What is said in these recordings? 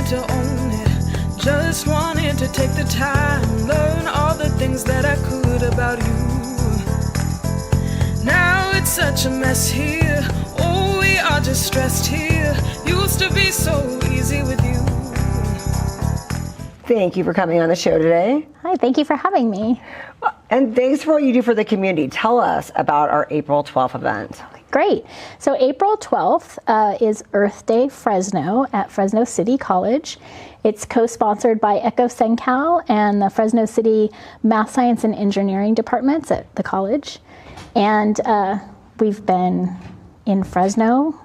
wanted to own it, just wanted to take the time, learn all the things that I could about you. Now it's such a mess here, oh, we are just stressed here. Used to be so easy with you. Thank you for coming on the show today. Hi, thank you for having me. And thanks for what you do for the community. Tell us about our April 12th event. Great. So April 12th is Earth Day Fresno at Fresno City College. It's co-sponsored by Echo SenCal and the Fresno City Math, Science, and Engineering departments at the college. And we've been in Fresno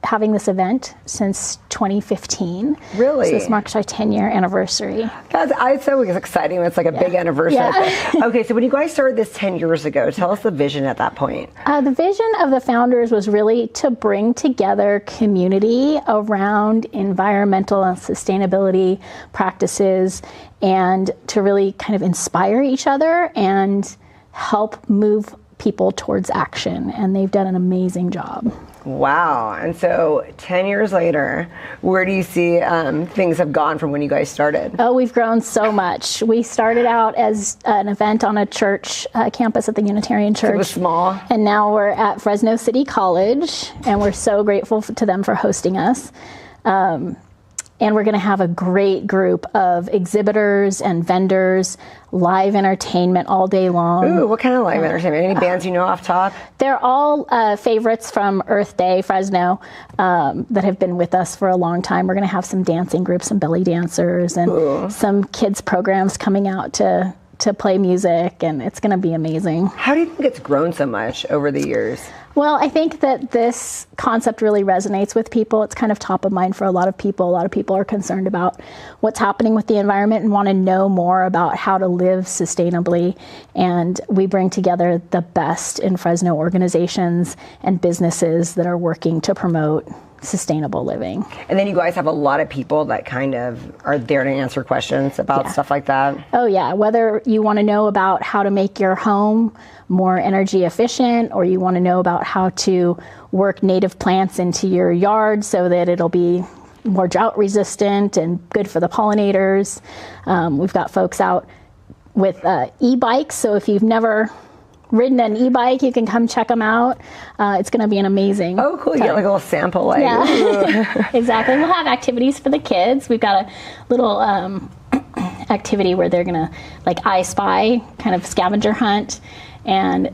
having this event since 2015. Really? So this marks our 10-year anniversary. It's so exciting. It's like a big anniversary. Yeah. Okay, so when you guys started this 10 years ago, tell us the vision at that point. The vision of the founders was really to bring together community around environmental and sustainability practices and to really kind of inspire each other and help move people towards action. And they've done an amazing job. Wow. And so 10 years later, where do you see things have gone from when you guys started? Oh, we've grown so much. We started out as an event on a church campus at the Unitarian Church. It was small. And now we're at Fresno City College, and we're so grateful to them for hosting us. And we're going to have a great group of exhibitors and vendors, live entertainment all day long. Ooh, what kind of live entertainment? Any bands you know off top? They're all favorites from Earth Day Fresno that have been with us for a long time. We're going to have some dancing groups, some belly dancers, and some kids programs coming out to play music, and it's going to be amazing. How do you think it's grown so much over the years? Well, I think that this concept really resonates with people. It's kind of top of mind for a lot of people. A lot of people are concerned about what's happening with the environment and want to know more about how to live sustainably. And we bring together the best in Fresno organizations and businesses that are working to promote sustainable living. And then you guys have a lot of people that kind of are there to answer questions about stuff like that. Oh yeah, whether you want to know about how to make your home more energy efficient, or you want to know about how to work native plants into your yard so that it'll be more drought resistant and good for the pollinators. We've got folks out with e-bikes, so if you've never ridden an e-bike, you can come check them out. It's going to be an amazing Oh, cool. You get like a little sample. Like, yeah, exactly. We'll have activities for the kids. We've got a little activity where they're going to, like, I Spy, kind of scavenger hunt. And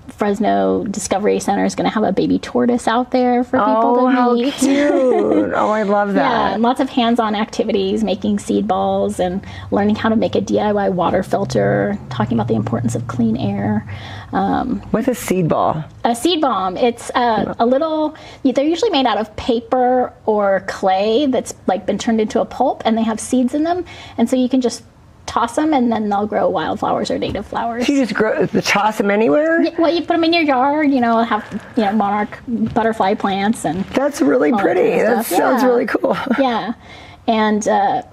Fresno Discovery Center is going to have a baby tortoise out there for people to meet. How cute. Oh, I love that. Yeah, and lots of hands-on activities, making seed balls and learning how to make a DIY water filter, talking about the importance of clean air. What's a seed ball? A seed bomb. It's a little, they're usually made out of paper or clay that's like been turned into a pulp, and they have seeds in them. And so you can just toss them, and then they'll grow wildflowers or native flowers. So you just toss them anywhere? Yeah, well, you put them in your yard, have monarch butterfly plants. And that's really pretty. That sounds really cool. Yeah. And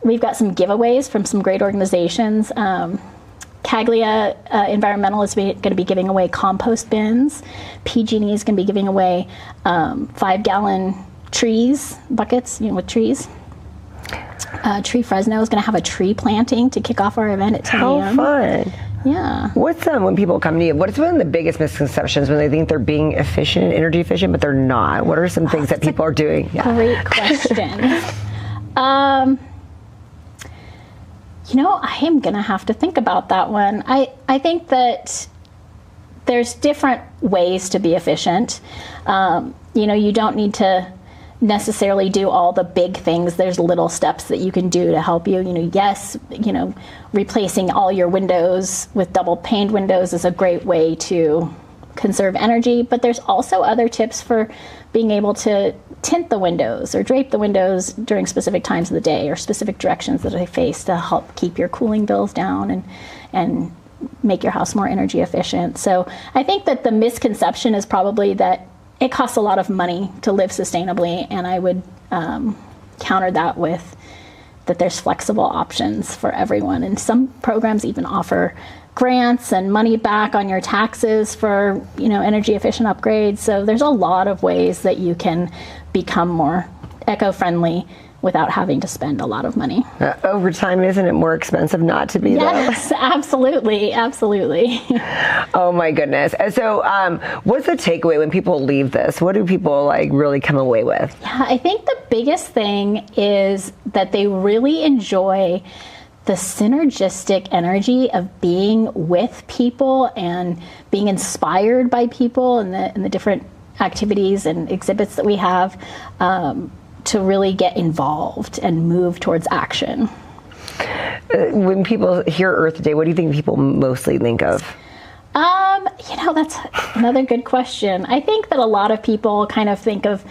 we've got some giveaways from some great organizations. Caglia Environmental is going to be giving away compost bins. PG&E is going to be giving away 5-gallon buckets, with trees. Tree Fresno is going to have a tree planting to kick off our event at 10 a.m. How fun. Yeah. What's when people come to you, what's one of the biggest misconceptions when they think they're being efficient, energy efficient, but they're not? What are some things that people are doing? Yeah. Great question. I am going to have to think about that one. I think that there's different ways to be efficient. You don't need to necessarily do all the big things. There's little steps that you can do to help you. Replacing all your windows with double paned windows is a great way to conserve energy, but there's also other tips for being able to tint the windows or drape the windows during specific times of the day or specific directions that they face to help keep your cooling bills down and make your house more energy efficient. So I think that the misconception is probably that it costs a lot of money to live sustainably, and I would counter that with that there's flexible options for everyone. And some programs even offer grants and money back on your taxes for, energy efficient upgrades. So there's a lot of ways that you can become more eco-friendly without having to spend a lot of money. Over time, isn't it more expensive not to be there? Yes, absolutely. Oh my goodness. And so what's the takeaway when people leave this? What do people like really come away with? Yeah, I think the biggest thing is that they really enjoy the synergistic energy of being with people and being inspired by people and the different activities and exhibits that we have, to really get involved and move towards action. When people hear Earth Day, what do you think people mostly think of? That's another good question. I think that a lot of people kind of think of,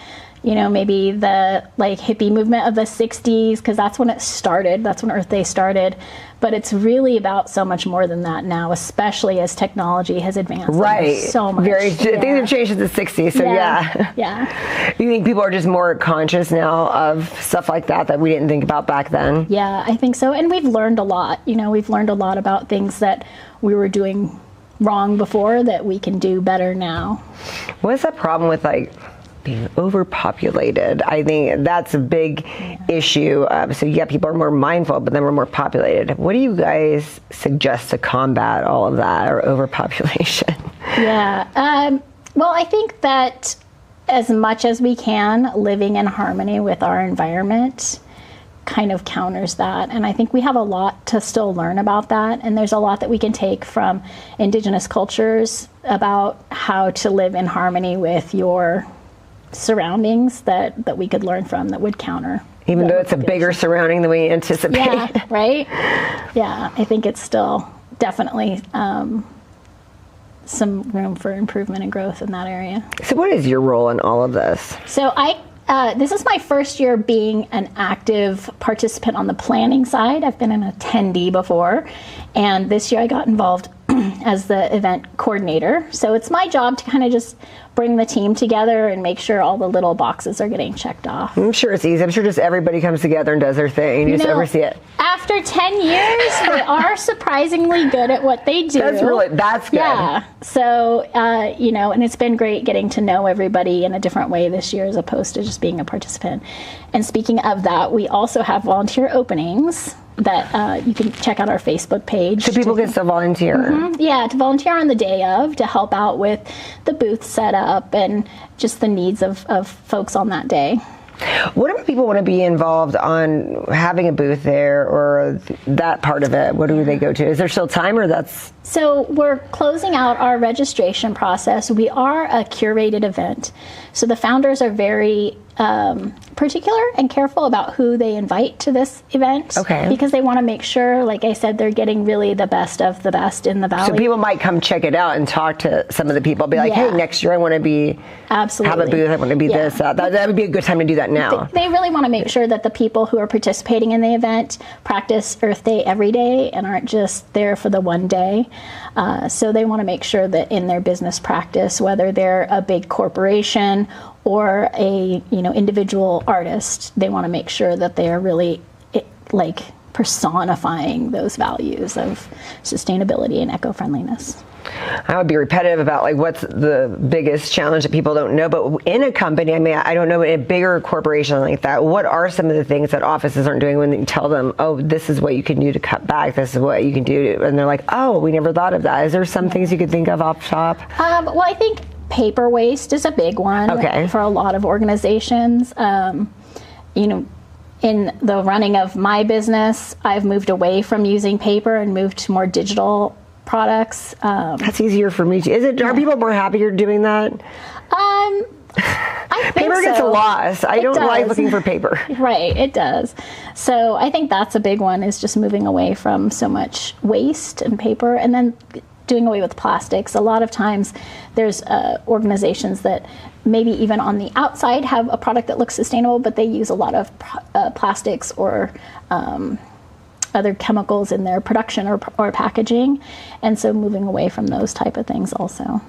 maybe the like hippie movement of the 60s, because that's when it started. That's when Earth Day started. But it's really about so much more than that now, especially as technology has advanced. Right. So much. Things have changed in the 60s, so Yeah. You think people are just more conscious now of stuff like that we didn't think about back then? Yeah, I think so. And we've learned a lot. We've learned a lot about things that we were doing wrong before that we can do better now. What's the problem with being overpopulated? I think that's a big issue. So people are more mindful, but then we're more populated. What do you guys suggest to combat all of that, or overpopulation? Yeah. Well, I think that as much as we can, living in harmony with our environment kind of counters that. And I think we have a lot to still learn about that. And there's a lot that we can take from indigenous cultures about how to live in harmony with your surroundings that we could learn from that would counter. Even though it's a bigger surrounding than we anticipate. Yeah, right? Yeah, I think it's still definitely some room for improvement and growth in that area. So what is your role in all of this? So this is my first year being an active participant on the planning side. I've been an attendee before, and this year I got involved as the event coordinator. So it's my job to kind of just bring the team together and make sure all the little boxes are getting checked off. I'm sure it's easy. I'm sure just everybody comes together and does their thing. You just oversee it. After 10 years, they are surprisingly good at what they do. That's good. Yeah. So, and it's been great getting to know everybody in a different way this year as opposed to just being a participant. And speaking of that, we also have volunteer openings that you can check out our Facebook page. So people can still volunteer? Mm-hmm. Yeah, to volunteer on the day of, to help out with the booth setup and just the needs of folks on that day. What if people want to be involved on having a booth there or that part of it? What do they go to? Is there still time, or that's... So we're closing out our registration process. We are a curated event. So the founders are very particular and careful about who they invite to this event. Okay. Because they want to make sure, like I said, they're getting really the best of the best in the Valley. So people might come check it out and talk to some of the people. Be like, hey, next year I want to be... Absolutely. Have a booth. I want to be this. That would be a good time to do that now. They really want to make sure that the people who are participating in the event practice Earth Day every day and aren't just there for the one day. So they want to make sure that in their business practice, whether they're a big corporation or a individual artist, they want to make sure that they are really personifying those values of sustainability and eco-friendliness. I would be repetitive about what's the biggest challenge that people don't know, but in a company, I don't know, in a bigger corporation like that, what are some of the things that offices aren't doing when you tell them, oh, this is what you can do to cut back, this is what you can do, and they're like, oh, we never thought of that. Is there some things you could think of off top? Well, I think paper waste is a big one for a lot of organizations. In the running of my business, I've moved away from using paper and moved to more digital products. That's easier for me too. Are people more happier doing that? I think paper gets lost. I don't like looking for paper. Right, it does. So I think that's a big one, is just moving away from so much waste and paper, and then doing away with plastics. A lot of times there's organizations that maybe even on the outside have a product that looks sustainable, but they use a lot of plastics or other chemicals in their production or packaging. And so moving away from those type of things also.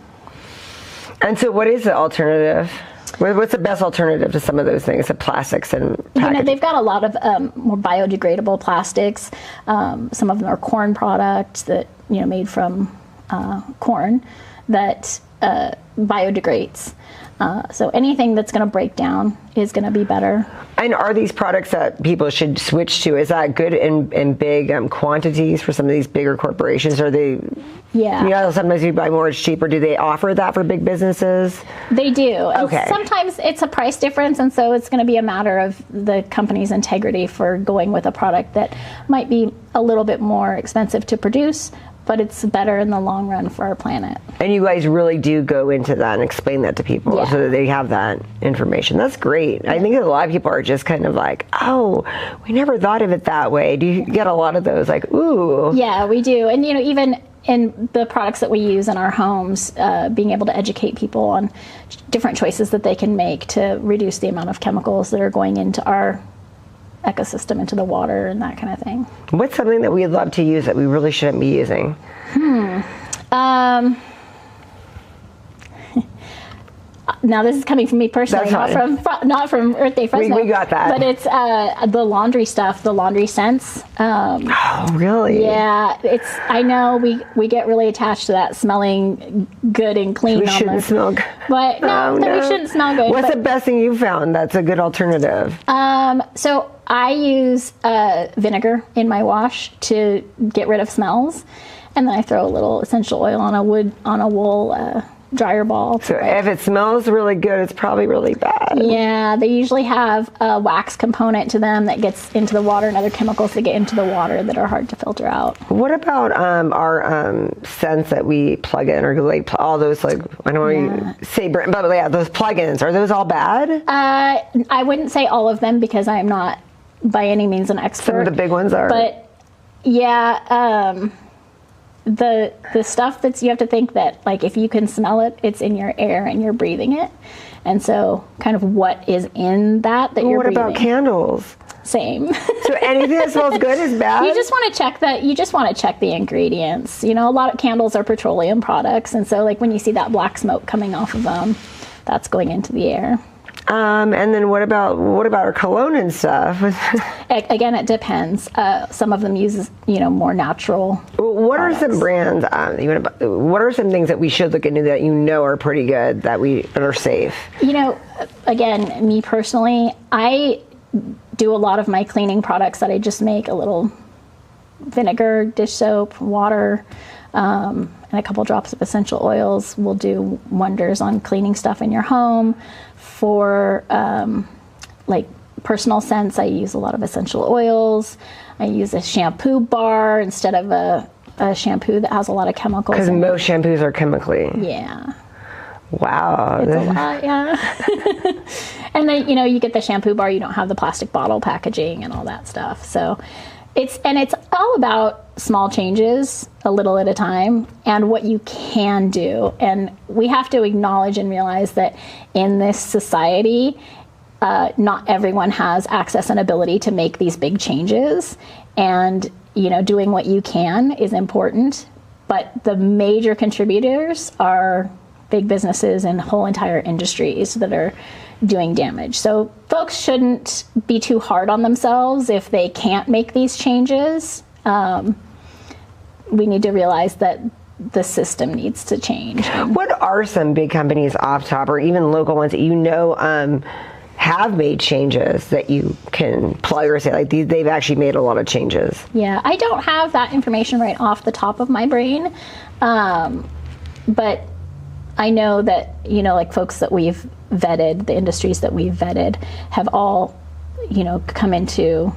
And so what is the alternative? What's the best alternative to some of those things, the plastics and packaging? They've got a lot of more biodegradable plastics. Some of them are corn products that, made from corn that biodegrades. So anything that's going to break down is going to be better. And are these products that people should switch to? Is that good in big quantities for some of these bigger corporations? Are they? Yeah. You know, sometimes you buy more, it's cheaper. Do they offer that for big businesses? They do. And Okay. sometimes it's a price difference, and so it's going to be a matter of the company's integrity for going with a product that might be a little bit more expensive to produce, but it's better in the long run for our planet. And you guys really do go into that and explain that to people Yeah. so that they have that information. That's great. I think that a lot of people are just kind of like, oh, we never thought of it that way. Do you get a lot of those like, ooh? Yeah, we do. And, you know, even in the products that we use in our homes, being able to educate people on different choices that they can make to reduce the amount of chemicals that are going into our ecosystem, into the water and that kind of thing. What's something that we'd love to use that we really shouldn't be using? Now this is coming from me personally, That's not from Earth Day Fresno. We got that. But it's the laundry stuff, the laundry scents. Oh, really? Yeah, I know we get really attached to that smelling good and clean. We shouldn't smell good. But no, Oh, that we no. shouldn't smell good. What's but, the best thing you found that's a good alternative? So I use vinegar in my wash to get rid of smells, and then I throw a little essential oil on a wool dryer ball. So if it smells really good, it's probably really bad. Yeah, they usually have a wax component to them that gets into the water and other chemicals that get into the water that are hard to filter out. What about our scents that we plug in, or like all those, like, I don't want to say brand, but yeah, those plugins, are those all bad? I wouldn't say all of them because I am not by any means an expert. Some of the big ones are. But yeah, the stuff you have to think that, like, if you can smell it, it's in your air and you're breathing it. And so kind of what is in that you're what breathing. about candles? Same. So anything that smells good is bad? You just want to check the ingredients. You know, a lot of candles are petroleum products, and so like when you see that black smoke coming off of them, that's going into the air. And then what about our cologne and stuff? Again, it depends. Some of them use, more natural. What are some brands? What are some things that we should look into that are pretty good that are safe? Again, me personally, I do a lot of my cleaning products that I just make a little vinegar, dish soap, water, and a couple drops of essential oils will do wonders on cleaning stuff in your home. For like personal scents, I use a lot of essential oils. I use a shampoo bar instead of a shampoo that has a lot of chemicals. Because most shampoos are chemically. Yeah. Wow. It's a lot, yeah. And then, you get the shampoo bar, you don't have the plastic bottle packaging and all that stuff. So it's all about small changes, a little at a time, and what you can do. And we have to acknowledge and realize that in this society, not everyone has access and ability to make these big changes. And, doing what you can is important. But the major contributors are big businesses and whole entire industries that are doing damage. So folks shouldn't be too hard on themselves if they can't make these changes. We need to realize that the system needs to change. What are some big companies off top, or even local ones that have made changes that you can plug or say, like, they've actually made a lot of changes? Yeah, I don't have that information right off the top of my brain, but I know that, like folks that we've vetted, the industries that we've vetted have all, come into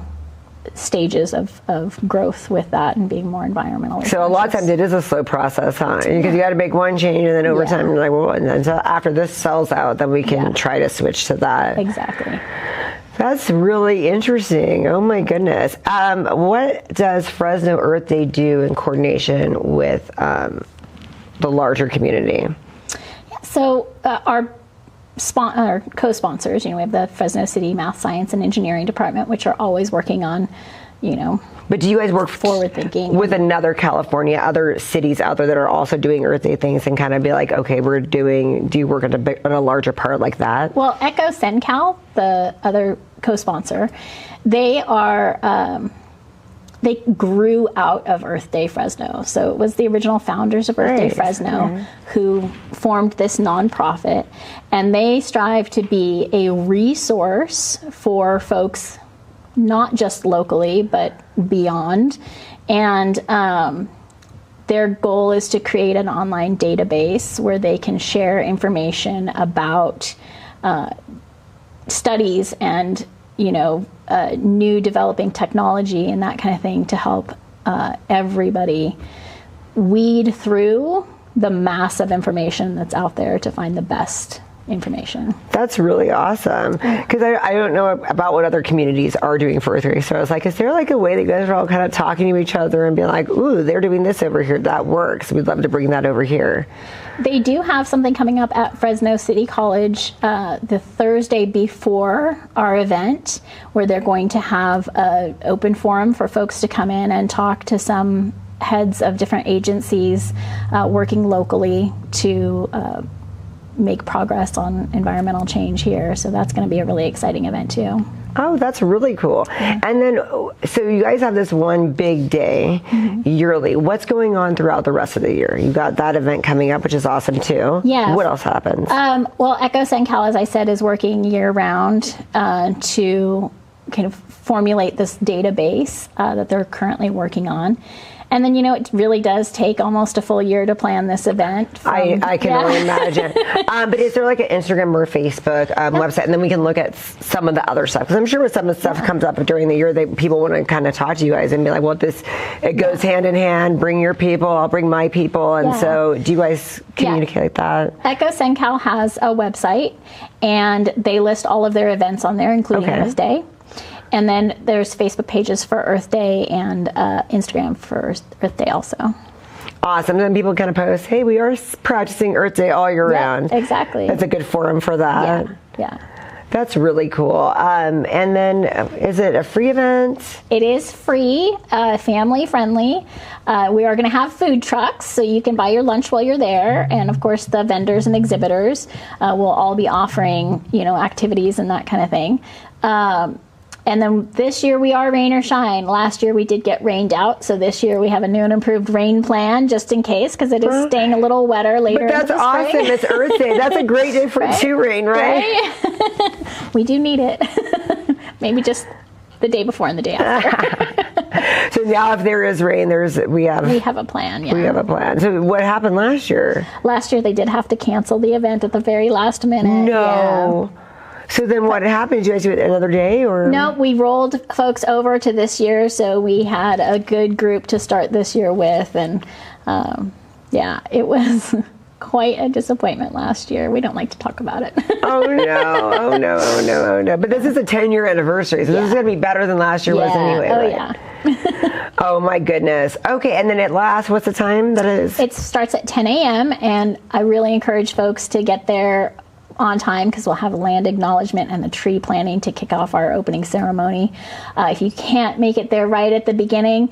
stages of growth with that and being more environmentally So a lot of times it is a slow process, huh? Because you got to make one change, and then over time you're like, well, and then so after this sells out, then we can try to switch to that. Exactly. That's really interesting. Oh my goodness. What does Fresno Earth Day do in coordination with the larger community? So our co-sponsors, we have the Fresno City Math, Science, and Engineering Department, which are always working on, But do you guys work forward thinking with other cities out there that are also doing Earth Day things, and kind of be like, okay, do you work on a larger part like that? Well, Echo SenCal, the other co-sponsor, they are they grew out of Earth Day Fresno. So it was the original founders of Earth Day Fresno who formed this nonprofit, and they strive to be a resource for folks not just locally but beyond. And their goal is to create an online database where they can share information about studies and new developing technology and that kind of thing to help everybody weed through the mass of information that's out there to find the best information. That's really awesome, because I don't know about what other communities are doing for Earth Day. So I was like, is there like a way that you guys are all kind of talking to each other and being like, ooh, they're doing this over here, that works, we'd love to bring that over here? They do have something coming up at Fresno City College the Thursday before our event, where they're going to have an open forum for folks to come in and talk to some heads of different agencies working locally to make progress on environmental change here. So that's going to be a really exciting event too. Oh, that's really cool. And then, so you guys have this one big day yearly. What's going on throughout the rest of the year? You got that event coming up, which is awesome too. Yeah. What else happens? Well, Echo SenCal, as I said, is working year round to kind of formulate this database that they're currently working on. And then, it really does take almost a full year to plan this event. I can only imagine. But is there like an Instagram or Facebook website? And then we can look at some of the other stuff. Because I'm sure when some of the stuff comes up during the year, people want to kind of talk to you guys and be like, well, it goes hand in hand. Bring your people, I'll bring my people. And so do you guys communicate like that? Echo SenCal has a website, and they list all of their events on there, including Earth Day. And then there's Facebook pages for Earth Day and Instagram for Earth Day also. Awesome. Then people kind of post, hey, we are practicing Earth Day all year round. Exactly. That's a good forum for that. Yeah. That's really cool. And then is it a free event? It is free, family friendly. We are going to have food trucks, so you can buy your lunch while you're there. And of course, the vendors and exhibitors will all be offering, activities and that kind of thing. And then this year we are rain or shine. Last year we did get rained out, so this year we have a new and improved rain plan just in case, because it is staying a little wetter later. But that's awesome. It's Earth Day. That's a great day for it to rain, right? We do need it. Maybe just the day before and the day after. So now if there is rain, we have a plan. Yeah. We have a plan. So what happened last year? Last year they did have to cancel the event at the very last minute. No. Yeah. So then what happened? Did you guys do it another day, or? No, we rolled folks over to this year, so we had a good group to start this year with, and it was quite a disappointment last year. We don't like to talk about it. Oh no. But this is a 10-year anniversary, so this is going to be better than last year was anyway. Oh, right? yeah. Oh my goodness. Okay, and then at last, what's the time that is? It starts at 10 a.m., and I really encourage folks to get there on time, because we'll have a land acknowledgement and the tree planting to kick off our opening ceremony. If you can't make it there right at the beginning,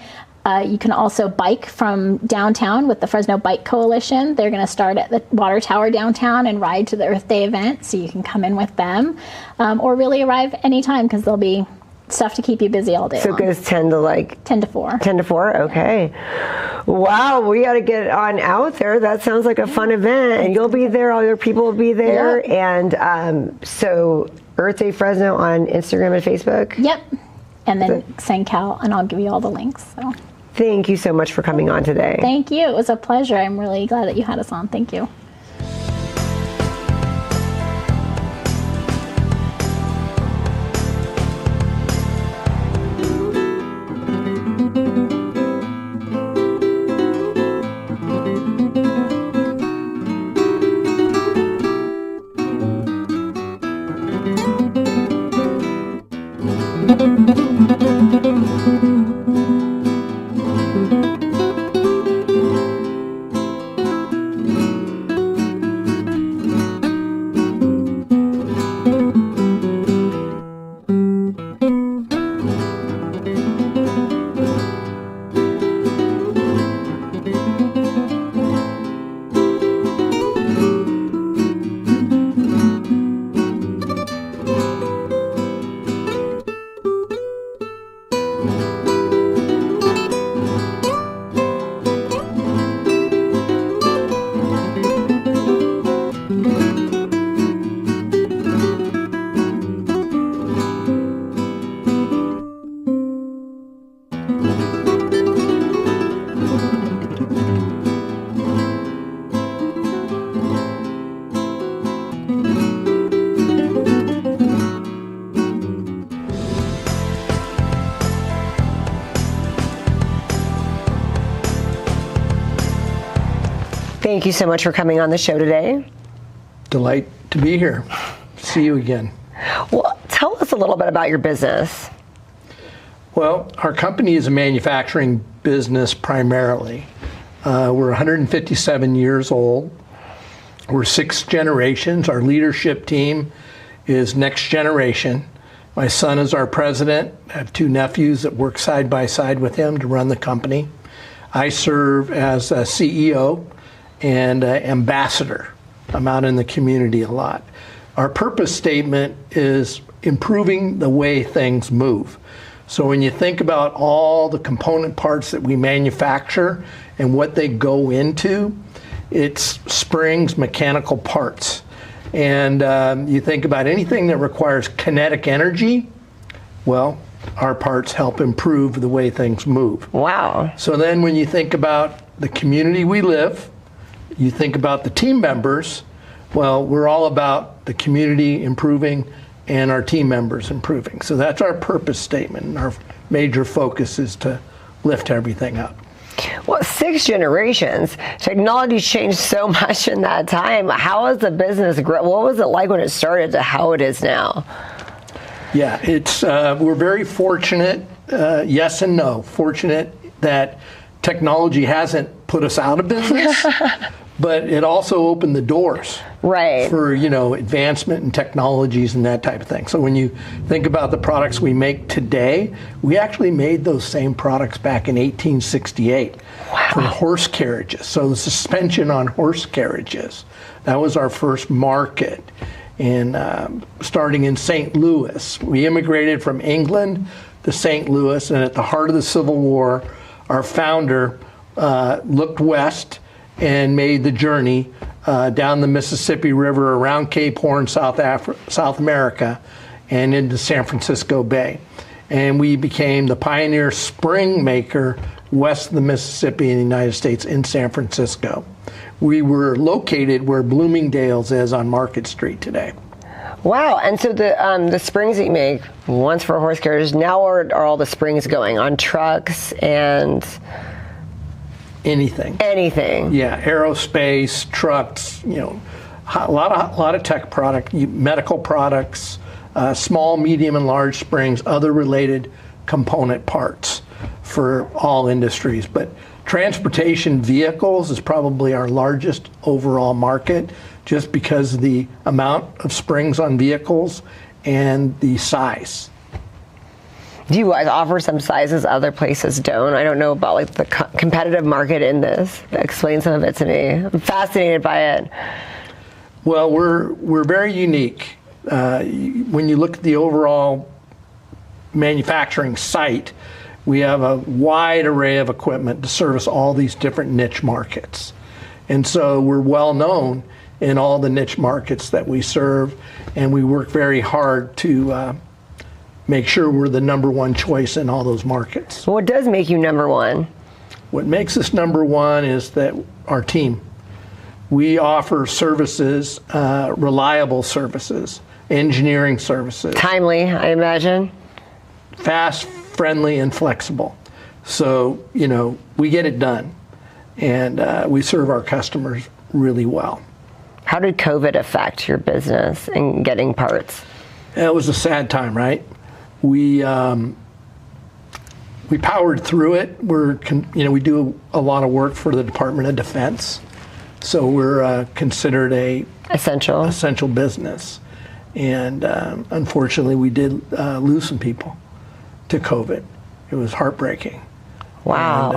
you can also bike from downtown with the Fresno Bike Coalition. They're going to start at the water tower downtown and ride to the Earth Day event, so you can come in with them, or really arrive anytime, because there'll be stuff to keep you busy all day long. So it goes 10 to 4. 10 to 4? Okay. Yeah. Wow, we got to get on out there. That sounds like a fun event, and you'll be there. All your people will be there. Yep. And so Earth Day Fresno on Instagram and Facebook? Yep. And then SenCal, and I'll give you all the links. So. Thank you so much for coming on today. Thank you. It was a pleasure. I'm really glad that you had us on. Thank you. Thank you so much for coming on the show today. Delight to be here. See you again. Well, tell us a little bit about your business. Well, our company is a manufacturing business primarily. We're 157 years old. We're 6 generations. Our leadership team is next generation. My son is our president. I have 2 nephews that work side by side with him to run the company. I serve as a CEO and ambassador. I'm out in the community a lot. Our purpose statement is improving the way things move. So when you think about all the component parts that we manufacture and what they go into, it's springs, mechanical parts. And you think about anything that requires kinetic energy, well, our parts help improve the way things move. Wow. So then when you think about the community we live, you think about the team members, well, we're all about the community improving and our team members improving. So that's our purpose statement. And our major focus is to lift everything up. Well, 6 generations. Technology's changed so much in that time. How has the business grown? What was it like when it started to how it is now? Yeah, it's we're very fortunate, yes and no. Fortunate that technology hasn't put us out of business, but it also opened the doors. Right. For, advancement in technologies and that type of thing. So when you think about the products we make today, we actually made those same products back in 1868 for horse carriages. So the suspension on horse carriages, that was our first market. And starting in St. Louis, we immigrated from England to St. Louis, and at the heart of the Civil War, our founder looked west and made the journey down the Mississippi River, around Cape Horn, South America, and into San Francisco Bay. And we became the pioneer spring maker west of the Mississippi in the United States in San Francisco. We were located where Bloomingdale's is on Market Street today. Wow. And so the springs that you make, once for horse carriages, now are all the springs going on trucks and... Anything. Yeah, aerospace, trucks, a lot of tech product, medical products, small, medium, and large springs, other related component parts for all industries. But transportation vehicles is probably our largest overall market, just because of the amount of springs on vehicles and the size. Do you guys offer some sizes other places don't? I don't know about the competitive market in this. Explain some of it to me. I'm fascinated by it. Well, we're very unique. When you look at the overall manufacturing site, we have a wide array of equipment to service all these different niche markets. And so we're well known in all the niche markets that we serve, and we work very hard to make sure we're the number 1 choice in all those markets. What does make you number 1? What makes us number 1 is that our team. We offer services, reliable services, engineering services. Timely, I imagine. Fast, friendly, and flexible. So, we get it done. And we serve our customers really well. How did COVID affect your business and getting parts? It was a sad time, right? We powered through it. We do a lot of work for the Department of Defense, so we're considered a essential business. And unfortunately, we did lose some people to COVID. It was heartbreaking. Wow.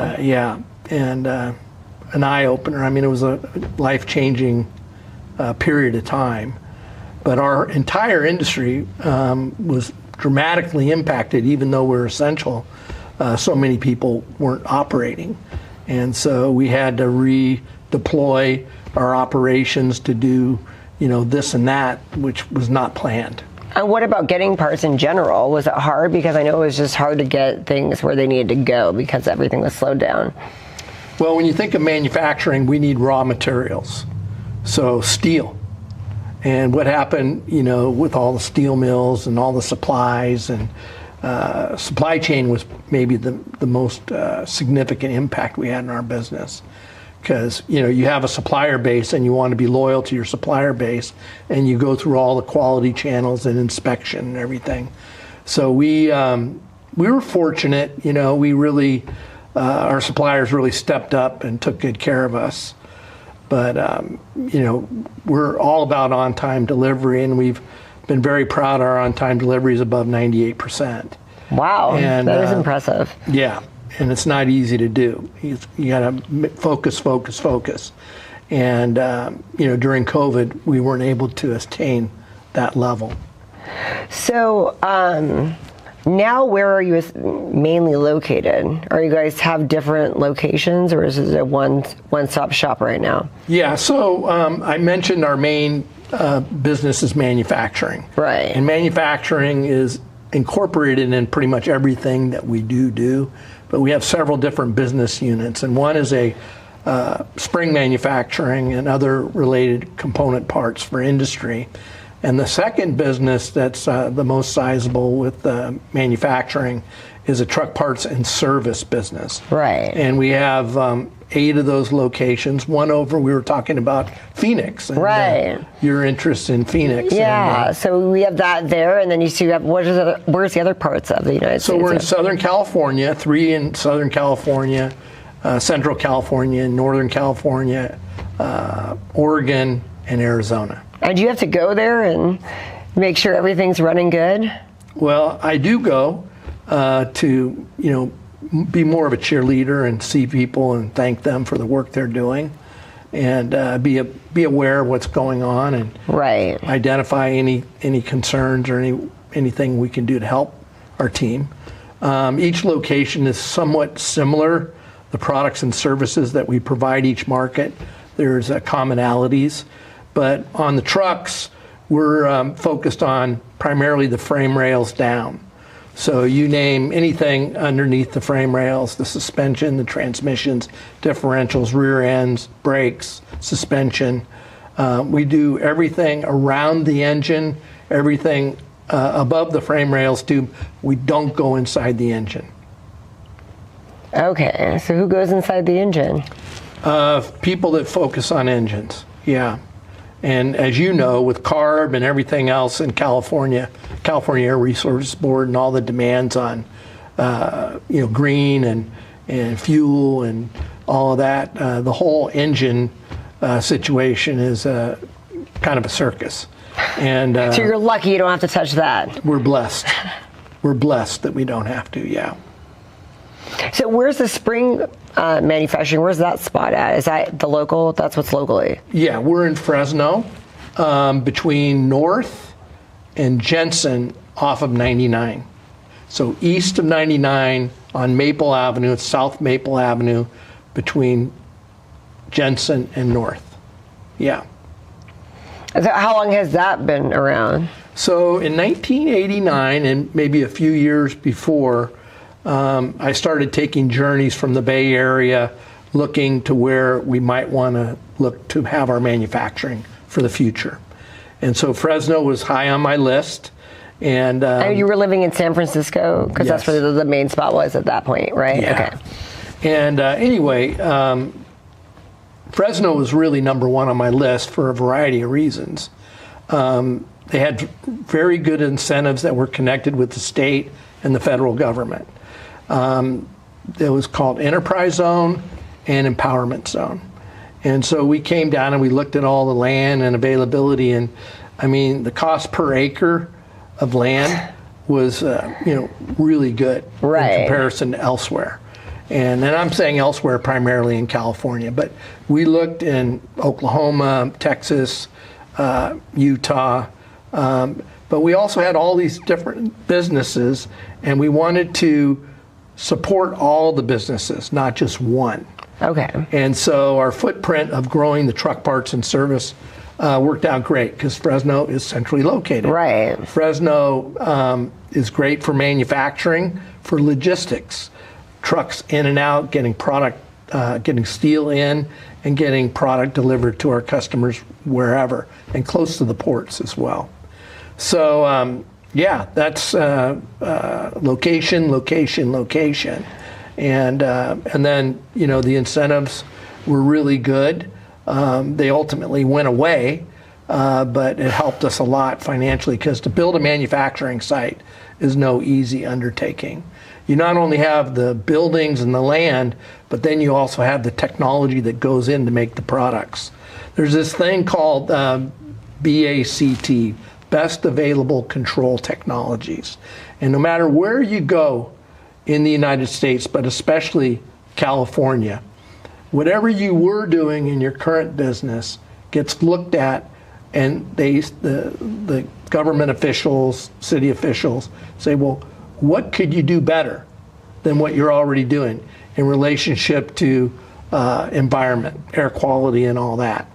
And an eye opener. I mean, it was a life-changing period of time. But our entire industry was dramatically impacted, even though we're essential. So many people weren't operating. And so we had to redeploy our operations to do, this and that, which was not planned. And what about getting parts in general? Was it hard? Because I know it was just hard to get things where they needed to go because everything was slowed down. Well, when you think of manufacturing, we need raw materials. So steel. And what happened, with all the steel mills and all the supplies and supply chain was maybe the most significant impact we had in our business. because you have a supplier base and you want to be loyal to your supplier base, and you go through all the quality channels and inspection and everything. So we were fortunate. We really our suppliers really stepped up and took good care of us. But we're all about on-time delivery, and we've been very proud our on-time delivery is above 98%. Wow, and that is impressive. Yeah, and it's not easy to do. You got to focus. And during COVID, we weren't able to attain that level. So now, where are you mainly located? Are you guys have different locations, or is it a one-stop shop right now? Yeah. So I mentioned our main business is manufacturing. Right. And manufacturing is incorporated in pretty much everything that we do. But we have several different business units, and one is a spring manufacturing and other related component parts for industry. And the second business that's the most sizable with manufacturing is a truck parts and service business. Right. And we have 8 of those locations. One over, we were talking about Phoenix. And, right. Your interest in Phoenix. Yeah. So we have that there, and then you see where's the other parts of the United States? So we're in Southern California, 3 in Southern California, Central California, Northern California, Oregon, and Arizona. And do you have to go there and make sure everything's running good? Well, I do go to, be more of a cheerleader and see people and thank them for the work they're doing, and be aware of what's going on, and right. identify any concerns or anything we can do to help our team. Each location is somewhat similar. The products and services that we provide each market, there's commonalities. But on the trucks, we're focused on primarily the frame rails down. So you name anything underneath the frame rails, the suspension, the transmissions, differentials, rear ends, brakes, suspension. We do everything around the engine, everything above the frame rails too. We don't go inside the engine. Okay, so who goes inside the engine? People that focus on engines, yeah. And as you know, with CARB and everything else in California Air Resources Board and all the demands on, green and fuel and all of that, the whole engine situation is kind of a circus. And so you're lucky you don't have to touch that. We're blessed. We're blessed that we don't have to, yeah. So where's the spring manufacturing? Where's that spot at? Is that the local? That's what's locally? Yeah, we're in Fresno, between North and Jensen off of 99. So east of 99 on Maple Avenue, it's South Maple Avenue, between Jensen and North. Yeah. So how long has that been around? So in 1989, and maybe a few years before, I started taking journeys from the Bay Area, looking to where we might want to look to have our manufacturing for the future. And so Fresno was high on my list. And you were living in San Francisco? Because yes. That's where the main spot was at that point, right? Yeah. Okay. And anyway, Fresno was really number one on my list for a variety of reasons. They had very good incentives that were connected with the state and the federal government. It was called Enterprise Zone and Empowerment Zone. And so we came down and we looked at all the land and availability, and I mean, the cost per acre of land was, really good right. in comparison to elsewhere. And I'm saying elsewhere primarily in California, but we looked in Oklahoma, Texas, Utah, but we also had all these different businesses, and we wanted to support all the businesses, not just one. Okay. And so our footprint of growing the truck parts and service worked out great because Fresno is centrally located. Right. Fresno is great for manufacturing, for logistics, trucks in and out, getting product, getting steel in, and getting product delivered to our customers wherever, and close to the ports as well. So that's location, and then the incentives were really good. They ultimately went away, but it helped us a lot financially, because to build a manufacturing site is no easy undertaking. You not only have the buildings and the land, but then you also have the technology that goes in to make the products. There's this thing called BACT, Best Available Control Technologies. And no matter where you go in the United States, but especially California, whatever you were doing in your current business gets looked at, and the government officials, city officials say, well, what could you do better than what you're already doing in relationship to environment, air quality, and all that?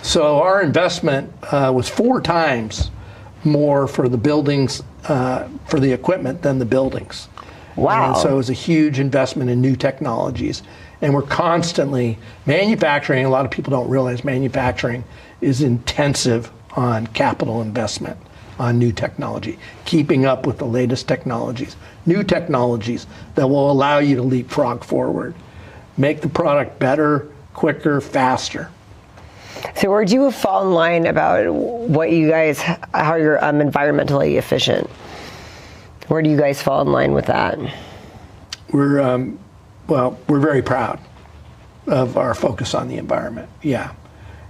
So our investment was 4 times more for the buildings, for the equipment, than the buildings. Wow. And so it was a huge investment in new technologies. And we're constantly manufacturing. A lot of people don't realize manufacturing is intensive on capital investment, on new technology, keeping up with the latest technologies, new technologies that will allow you to leapfrog forward, make the product better, quicker, faster. So where do you fall in line about what you guys, how you're environmentally efficient? Where do you guys fall in line with that? We're very proud of our focus on the environment. Yeah,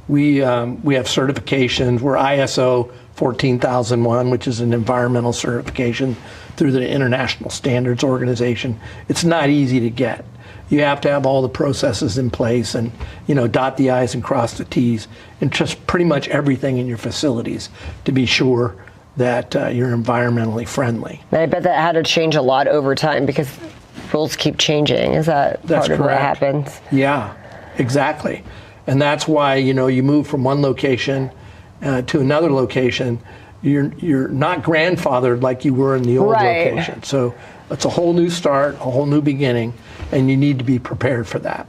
we have certifications. We're ISO 14001, which is an environmental certification through the International Standards Organization. It's not easy to get. You have to have all the processes in place, and dot the I's and cross the T's, and just pretty much everything in your facilities to be sure that you're environmentally friendly. And I bet that had to change a lot over time, because rules keep changing. Is that That's part of what correct. happens? Yeah, exactly. And that's why you move from one location to another location. You're not grandfathered like you were in the old Right. location. So it's a whole new start, a whole new beginning, and you need to be prepared for that.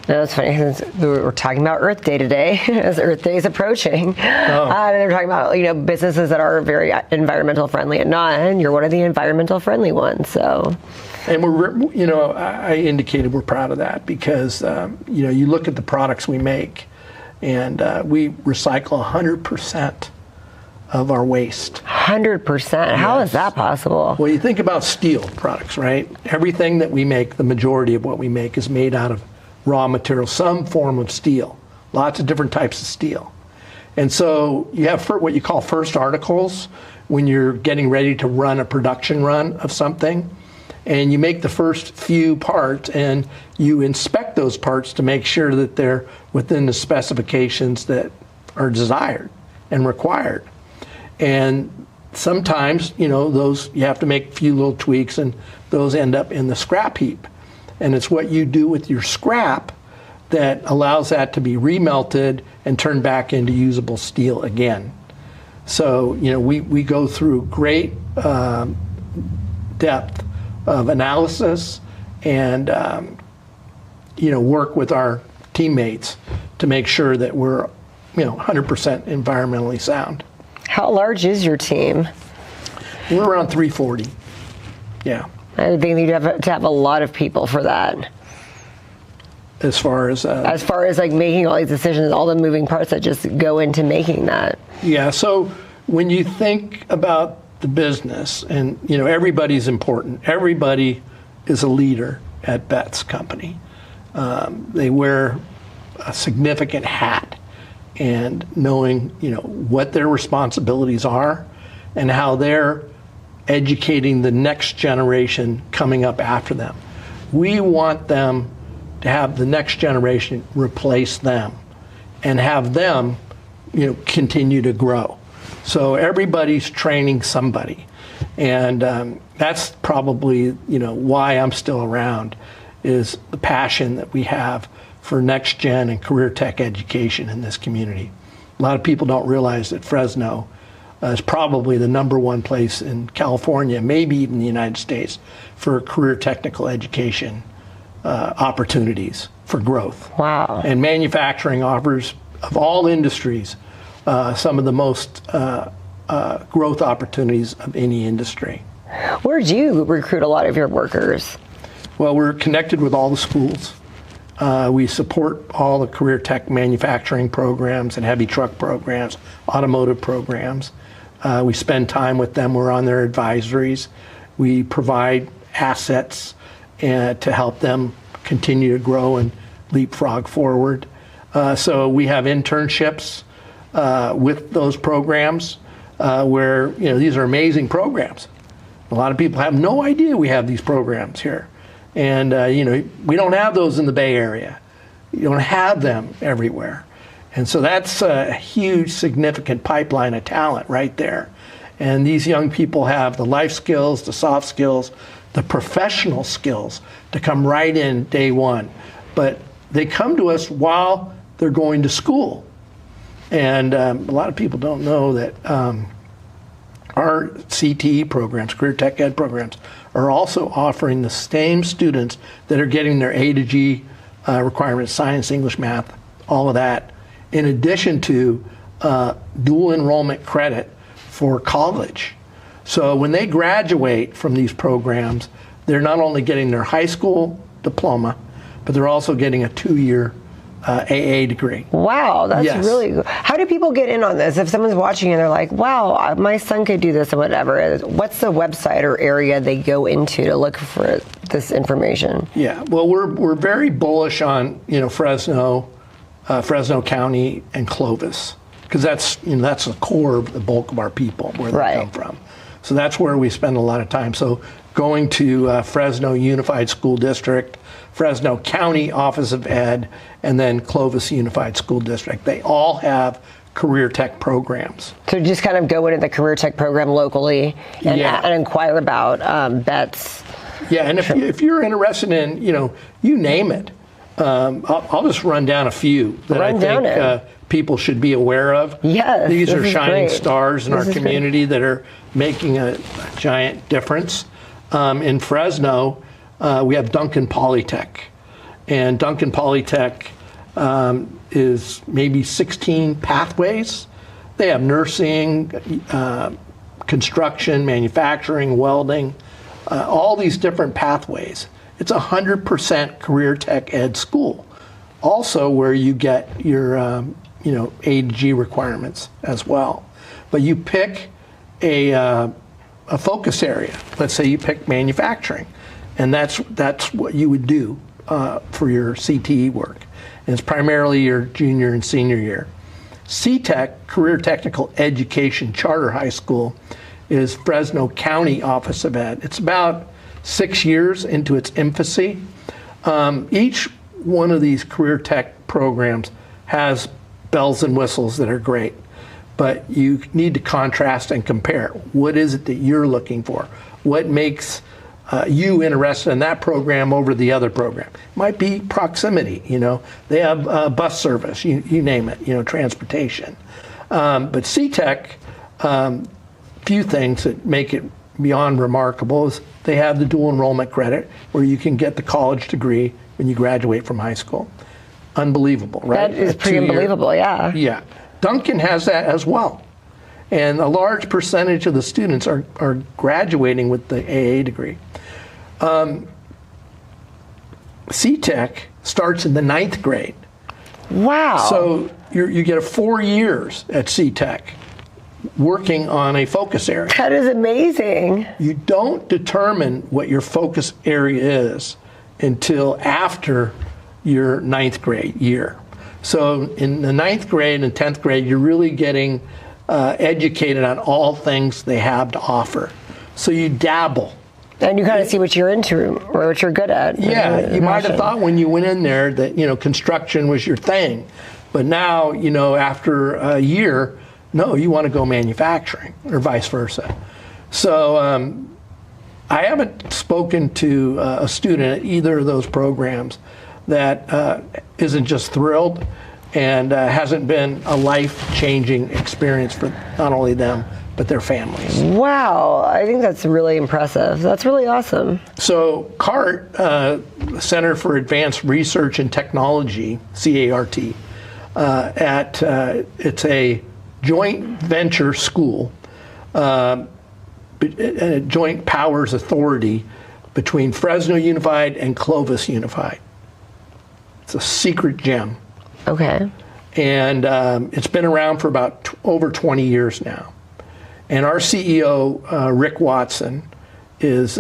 No, that's funny, because we're talking about Earth Day today, as Earth Day is approaching. And they're talking about businesses that are very environmental friendly and not, and you're one of the environmental friendly ones. So, and I indicated we're proud of that, because you look at the products we make, and we recycle 100% of our waste. 100%. How is that possible? Well, you think about steel products, right? Everything that we make, the majority of what we make, is made out of raw material, some form of steel, lots of different types of steel. And so you have what you call first articles when you're getting ready to run a production run of something, and you make the first few parts and you inspect those parts to make sure that they're within the specifications that are desired and required. And sometimes, those you have to make a few little tweaks, and those end up in the scrap heap. And it's what you do with your scrap that allows that to be remelted and turned back into usable steel again. So, we go through great depth of analysis and, work with our teammates to make sure that we're, 100% environmentally sound. How large is your team? We're around 340. Yeah. I think you'd have to have a lot of people for that. As far as like making all these decisions, all the moving parts that just go into making that. Yeah. So when you think about the business, and everybody's important. Everybody is a leader at Bet's company. They wear a significant hat, and knowing what their responsibilities are and how they're educating the next generation coming up after them. We want them to have the next generation replace them and have them, continue to grow. So everybody's training somebody. And that's probably, why I'm still around, is the passion that we have for next gen and career tech education in this community. A lot of people don't realize that Fresno is probably the #1 place in California, maybe even the United States, for career technical education opportunities for growth. Wow. And manufacturing offers, of all industries, some of the most growth opportunities of any industry. Where do you recruit a lot of your workers? Well, we're connected with all the schools. We support all the career tech manufacturing programs and heavy truck programs, automotive programs. We spend time with them. We're on their advisories. We provide assets to help them continue to grow and leapfrog forward. So we have internships with those programs where, these are amazing programs. A lot of people have no idea we have these programs here. And, we don't have those in the Bay Area. You don't have them everywhere. And so that's a huge, significant pipeline of talent right there. And these young people have the life skills, the soft skills, the professional skills to come right in day one. But they come to us while they're going to school. And a lot of people don't know that our CTE programs, Career Tech Ed programs, are also offering the same students that are getting their A to G requirements, science, English, math, all of that, in addition to dual enrollment credit for college. So when they graduate from these programs, they're not only getting their high school diploma, but they're also getting a 2-year AA degree. Wow, that's Yes. really good. How do people get in on this? If someone's watching and they're like, wow, my son could do this or whatever, what's the website or area they go into to look for this information? Yeah, well, we're very bullish on Fresno, Fresno County, and Clovis, because that's the core of the bulk of our people where they Right. come from. So that's where we spend a lot of time. So going to Fresno Unified School District, Fresno County Office of Ed, and then Clovis Unified School District. They all have career tech programs. So just kind of go into the career tech program locally and, Yeah. and inquire about bets. Yeah, and if you're interested in, you name it, I'll just run down a few that Run I down think it. people should be aware of. Yes, These this are is shining great. stars in This our is great. community that are making a giant difference. In Fresno, we have Duncan Polytech. And Duncan Polytech is maybe 16 pathways. They have nursing, construction, manufacturing, welding, all these different pathways. It's 100% career tech ed school. Also where you get your A to G requirements as well. But you pick a focus area. Let's say you pick manufacturing, and that's what you would do for your CTE work. And it's primarily your junior and senior year. CTEC, Career Technical Education Charter High School, is Fresno County Office of Ed. It's about 6 years into its infancy. Each one of these career tech programs has bells and whistles that are great, but you need to contrast and compare. What is it that you're looking for? What makes you interested in that program over the other program? It might be proximity, they have bus service, you name it, transportation. But CTEC, few things that make it beyond remarkable is they have the dual enrollment credit where you can get the college degree when you graduate from high school. Unbelievable, right? That is A pretty 2-year unbelievable, yeah. Yeah. Duncan has that as well. And a large percentage of the students are graduating with the AA degree. CTEC starts in the 9th grade. Wow. So you get 4 years at CTEC working on a focus area. That is amazing. You don't determine what your focus area is until after your 9th grade year. So in the 9th grade and 10th grade, you're really getting educated on all things they have to offer. So you dabble. And you kind of see what you're into or what you're good at. Yeah, you might have thought when you went in there that, construction was your thing. But now, after a year, no, you want to go manufacturing or vice versa. So I haven't spoken to a student at either of those programs that isn't just thrilled and hasn't been a life-changing experience for not only them, but their families. Wow, I think that's really impressive. That's really awesome. So CART, Center for Advanced Research and Technology, CART, it's a joint venture school, a joint powers authority between Fresno Unified and Clovis Unified. It's It's a secret gem. Okay. And it's been around for about over 20 years now. And our CEO, Rick Watson, is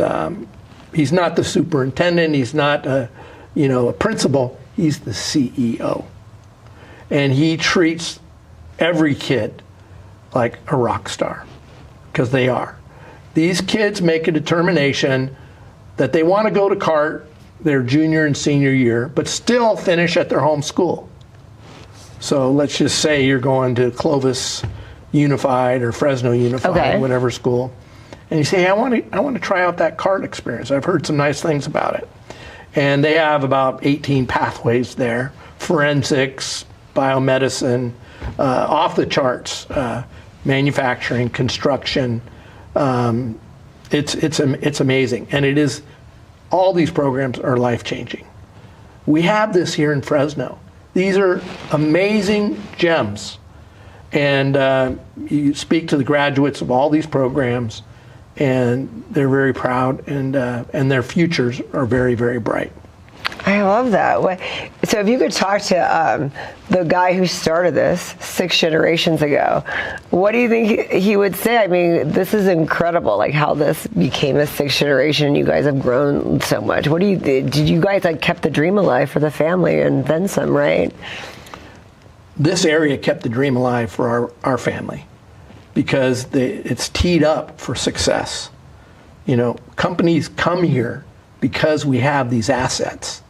he's not the superintendent. He's not a principal. He's the CEO. And he treats every kid like a rock star, because they are. These kids make a determination that they want to go to CART their junior and senior year, but still finish at their home school. So let's just say you're going to Clovis Unified or Fresno Unified, Okay. whatever school, and you say, hey, I want to try out that CART experience. I've heard some nice things about it. And they have about 18 pathways there: forensics, biomedicine, off the charts, manufacturing, construction. It's amazing, and it is. All these programs are life-changing. We have this here in Fresno. These are amazing gems, and you speak to the graduates of all these programs, and they're very proud, and their futures are very, very bright. I love that. So if you could talk to the guy who started this 6 generations ago, what do you think he would say? I mean, this is incredible, like how this became a 6th generation. You guys have grown so much. Did you guys kept the dream alive for the family and then some, right? This area kept the dream alive for our family, because it's teed up for success. Companies come here because we have these assets.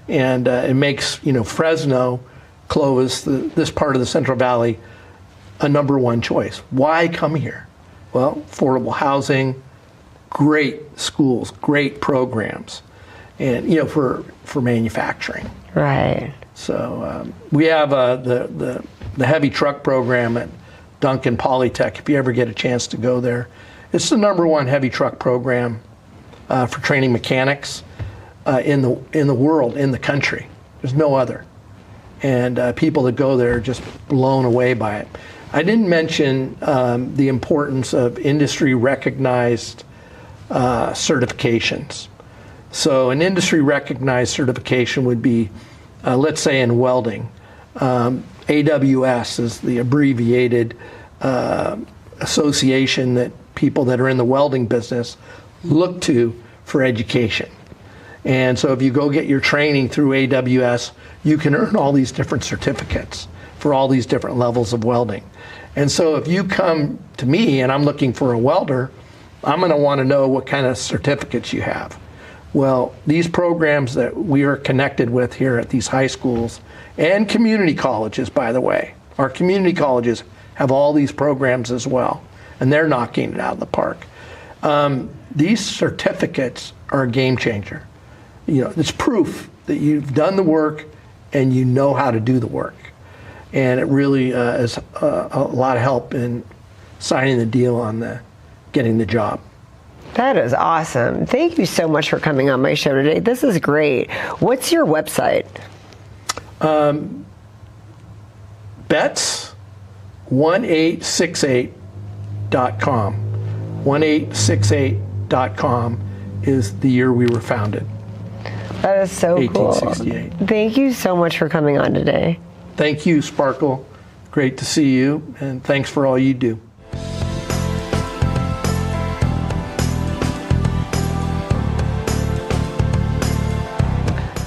And it makes, Fresno, Clovis, this part of the Central Valley, a #1 choice. Why come here? Well, affordable housing, great schools, great programs, and, for manufacturing. Right. So we have the heavy truck program at Duncan Polytech. If you ever get a chance to go there, it's the #1 heavy truck program for training mechanics. In the world, in the country. There's no other. And people that go there are just blown away by it. I didn't mention the importance of industry recognized certifications. So an industry recognized certification would be, let's say in welding, AWS is the abbreviated association that people that are in the welding business look to for education. And so if you go get your training through AWS, you can earn all these different certificates for all these different levels of welding. And so if you come to me and I'm looking for a welder, I'm going to want to know what kind of certificates you have. Well, these programs that we are connected with here at these high schools and community colleges, by the way, our community colleges have all these programs as well, and they're knocking it out of the park. These certificates are a game changer. It's proof that you've done the work and you know how to do the work. And it really is a lot of help in signing the deal on getting the job. That is awesome. Thank you so much for coming on my show today. This is great. What's your website? Bets1868.com. 1868.com is the year we were founded. That is so cool. 1868. Thank you so much for coming on today. Thank you, Sparkle. Great to see you, and thanks for all you do.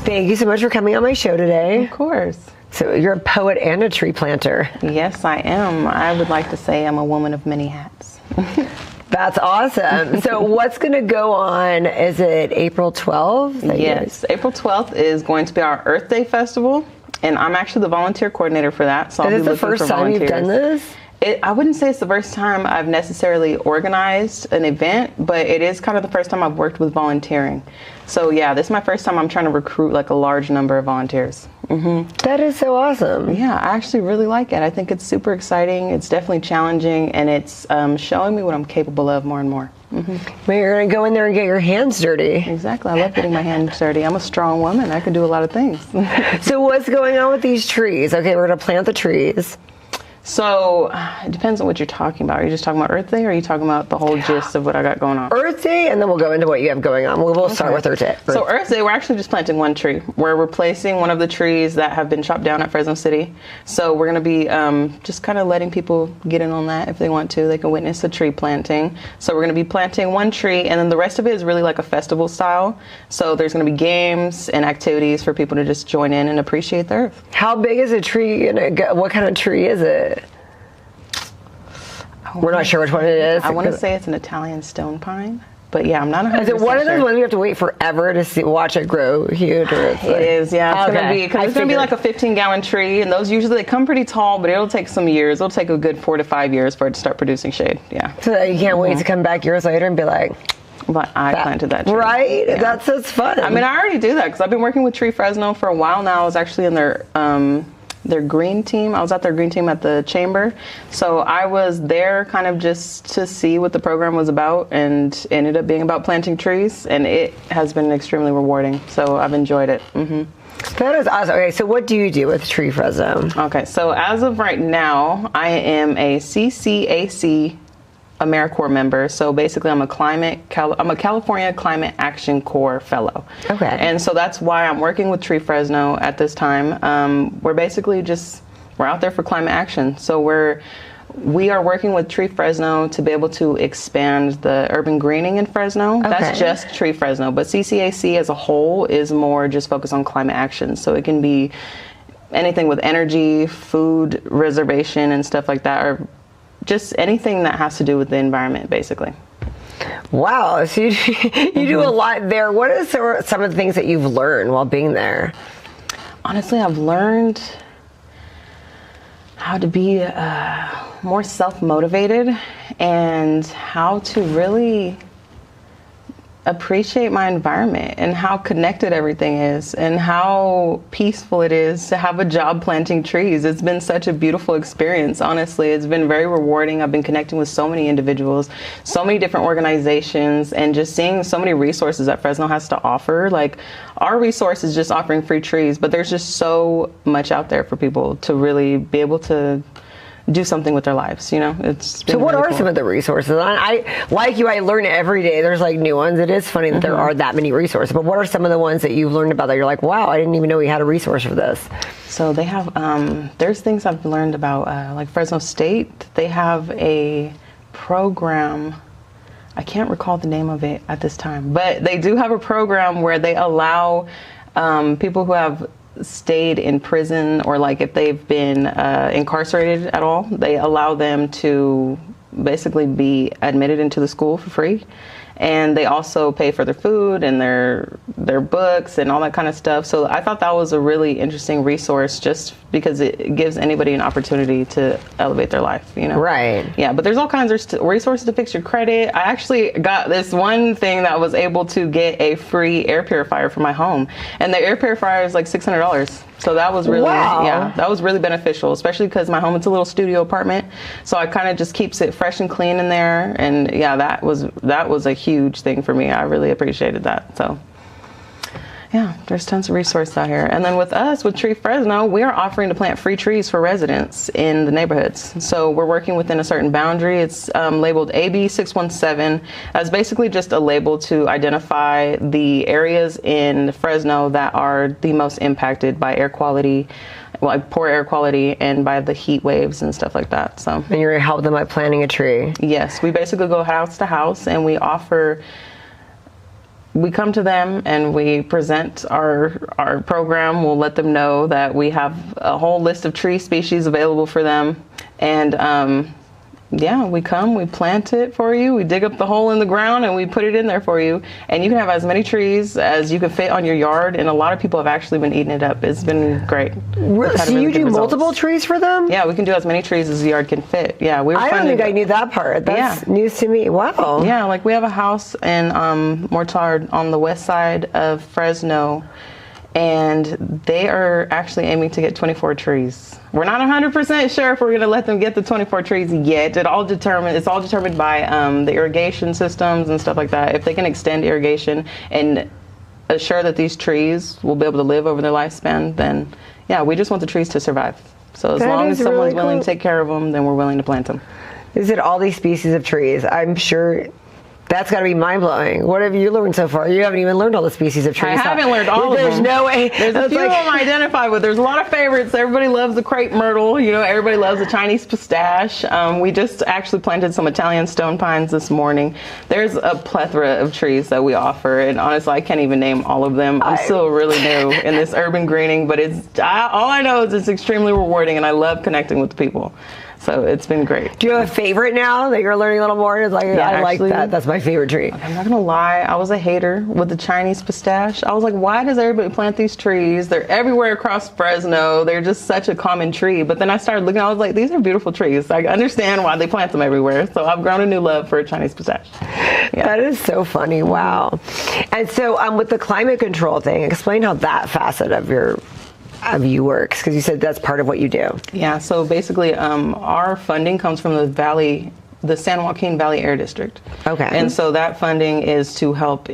Thank you so much for coming on my show today. Of course. So you're a poet and a tree planter. Yes, I am. I would like to say I'm a woman of many hats. That's awesome. So what's going to go on? Is it April 12th? Yes, April 12th is going to be our Earth Day Festival, and I'm actually the volunteer coordinator for that. So I'll be Is this the looking first for time you've volunteers. done this? I wouldn't say it's the first time I've necessarily organized an event, but it is kind of the first time I've worked with volunteering. So yeah, this is my first time I'm trying to recruit like a large number of volunteers. That is so awesome. Yeah, I actually really like it. I think it's super exciting. It's definitely challenging, and it's showing me what I'm capable of more and more. But you're going to go in there and get your hands dirty. Exactly. I love getting my hands dirty. I'm a strong woman. I can do a lot of things. So what's going on with these trees? Okay, we're going to plant the trees. So it depends on what you're talking about. Are you just talking about Earth Day, or are you talking about the whole gist of what I got going on? Earth Day, and then we'll go into what you have going on. We'll start with Earth Day. So Earth Day, we're actually just planting one tree. We're replacing one of the trees that have been chopped down at Fresno City. So we're going to be just kind of letting people get in on that if they want to. They can witness a tree planting. So we're going to be planting one tree, and then the rest of it is really like a festival style. So there's going to be games and activities for people to just join in and appreciate the earth. How big is a tree? What kind of tree is it? We're not sure which one it is. I want to say it's an Italian stone pine, but yeah, I'm not 100% Is it one of those sure. ones we have to wait forever to watch it grow huge? Or It is, yeah. It's Okay. gonna be, because it's gonna be like a 15-gallon tree, and those usually they come pretty tall, but it'll take some years. It'll take a good 4 to 5 years for it to start producing shade. Yeah. So that you can't wait to come back years later and be like, But I planted that tree. right? Yeah. That's fun. I mean, I already do that because I've been working with Tree Fresno for a while now. I was actually in their green team. I was at their green team at the chamber. So I was there kind of just to see what the program was about, and ended up being about planting trees, and it has been extremely rewarding. So I've enjoyed it. That is awesome. Okay, so what do you do with Tree Fresno? Okay, so as of right now, I am a CCAC AmeriCorps member. So basically, I'm a California Climate Action Corps fellow. Okay. And so that's why I'm working with Tree Fresno at this time. We're basically we're out there for climate action. So we are working with Tree Fresno to be able to expand the urban greening in Fresno. Okay. That's just Tree Fresno, but CCAC as a whole is more just focused on climate action. So it can be anything with energy, food reservation, and stuff like that, or just anything that has to do with the environment, basically. Wow, so you do a lot there. What are some of the things that you've learned while being there? Honestly, I've learned how to be more self-motivated, and how to really appreciate my environment, and how connected everything is, and how peaceful it is to have a job planting trees. It's been such a beautiful experience, honestly. It's been very rewarding. I've been connecting with so many individuals, so many different organizations, and just seeing so many resources that Fresno has to offer. Like, our resource is just offering free trees, but there's just so much out there for people to really be able to do something with their lives, you know? So what are some of the resources? I like you, I learn every day. There's like new ones. It is funny that there are that many resources, but what are some of the ones that you've learned about that you're like, wow, I didn't even know we had a resource for this? So they have, there's things I've learned about, like Fresno State. They have a program, I can't recall the name of it at this time, but they do have a program where they allow people who have stayed in prison, or like if they've been incarcerated at all, they allow them to basically be admitted into the school for free. And they also pay for their food and their books and all that kind of stuff. So I thought that was a really interesting resource, just because it gives anybody an opportunity to elevate their life, you know? Right. Yeah, but there's all kinds of resources to fix your credit. I actually got this one thing that was able to get a free air purifier for my home. And the air purifier is like $600. So that was really, yeah, that was really beneficial, especially because my home, it's a little studio apartment. So I kind of just keeps it fresh and clean in there. And yeah, that was a huge thing for me. I really appreciated that. So yeah, there's tons of resources out here. And then with us, with Tree Fresno, we are offering to plant free trees for residents in the neighborhoods. So we're working within a certain boundary. It's labeled AB 617 as basically just a label to identify the areas in Fresno that are the most impacted by air quality, like poor air quality, and by the heat waves and stuff like that. So, And you're going to help them by planting a tree. yes, we basically go house to house, and we come to them and we present our program. We'll let them know that we have a whole list of tree species available for them. And yeah, we come, we plant it for you. We dig up the hole in the ground and we put it in there for you. And you can have as many trees as you can fit on your yard. And a lot of people have actually been eating it up. It's been great. So you do multiple trees for them? Yeah, we can do as many trees as the yard can fit. Yeah, I don't think I knew that part. That's news to me. Wow. Yeah, like we have a house in Mortard on the west side of Fresno, and they are actually aiming to get 24 trees. We're not 100% sure if we're going to let them get the 24 trees yet. It's all determined by the irrigation systems and stuff like that. If they can extend irrigation and assure that these trees will be able to live over their lifespan, then yeah, we just want the trees to survive. So as That long is as someone's really willing cool. to take care of them, then we're willing to plant them. Is it all these species of trees? I'm sure that's got to be mind-blowing. What have you learned so far? You haven't even learned all the species of trees. I haven't learned all of them. There's no way. There's a few of them I identify with. There's a lot of favorites. Everybody loves the crepe myrtle. You know, everybody loves the Chinese pistache. We just actually planted some Italian stone pines this morning. There's a plethora of trees that we offer, and honestly, I can't even name all of them. I'm still really new in this urban greening, but all I know is it's extremely rewarding, and I love connecting with the people. So it's been great. Do you have a favorite now that you're learning a little more? It's like, Yeah, I like actually, that. That's my favorite tree. I'm not gonna lie, I was a hater with the Chinese pistache. I was like, why does everybody plant these trees? They're everywhere across Fresno. They're just such a common tree. But then I started looking, I was like, these are beautiful trees. I understand why they plant them everywhere. So I've grown a new love for Chinese pistache. Yeah. That is so funny. Wow. And so with the climate control thing, explain how that facet of you works, because you said that's part of what you do. Yeah, so basically our funding comes from the San Joaquin Valley Air District. Okay. And so that funding is to help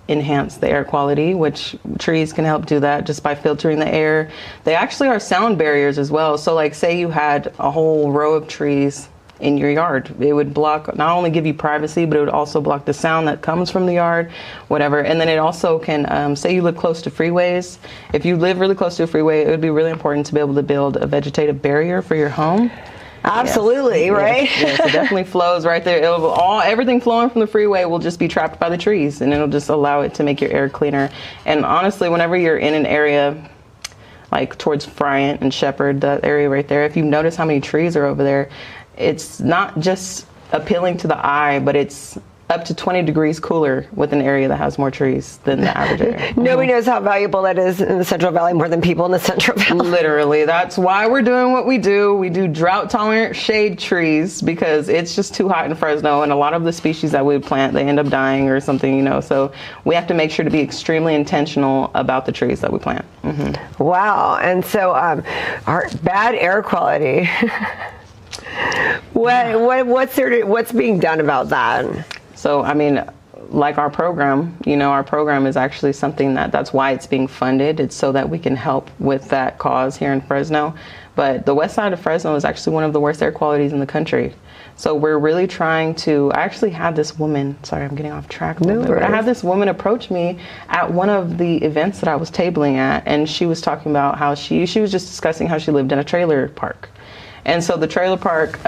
enhance the air quality, which trees can help do that just by filtering the air. They actually are sound barriers as well. So like say you had a whole row of trees in your yard, it would block, not only give you privacy, but it would also block the sound that comes from the yard, whatever. And then it also can, say you live close to freeways. If you live really close to a freeway, it would be really important to be able to build a vegetative barrier for your home. Absolutely, Yes. right? Yes, it definitely flows right there. Everything flowing from the freeway will just be trapped by the trees, and it'll just allow it to make your air cleaner. And honestly, whenever you're in an area like towards Bryant and Shepherd, that area right there, if you notice how many trees are over there, it's not just appealing to the eye, but it's up to 20 degrees cooler with an area that has more trees than the average area. Nobody knows how valuable that is in the Central Valley more than people in the Central Valley. Literally, that's why we're doing what we do. We do drought tolerant shade trees because it's just too hot in Fresno, and a lot of the species that we plant, they end up dying or something, you know, so we have to make sure to be extremely intentional about the trees that we plant. Mm-hmm. Wow. And so our bad air quality. What's being done about that? So, I mean, like our program, you know, our program is actually something that's why it's being funded. It's so that we can help with that cause here in Fresno. But the west side of Fresno is actually one of the worst air qualities in the country. So we're really trying to, I actually had this woman, sorry, I'm getting off track a little bit, but I had this woman approach me at one of the events that I was tabling at, and she was talking about how she was just discussing how she lived in a trailer park. And so the trailer park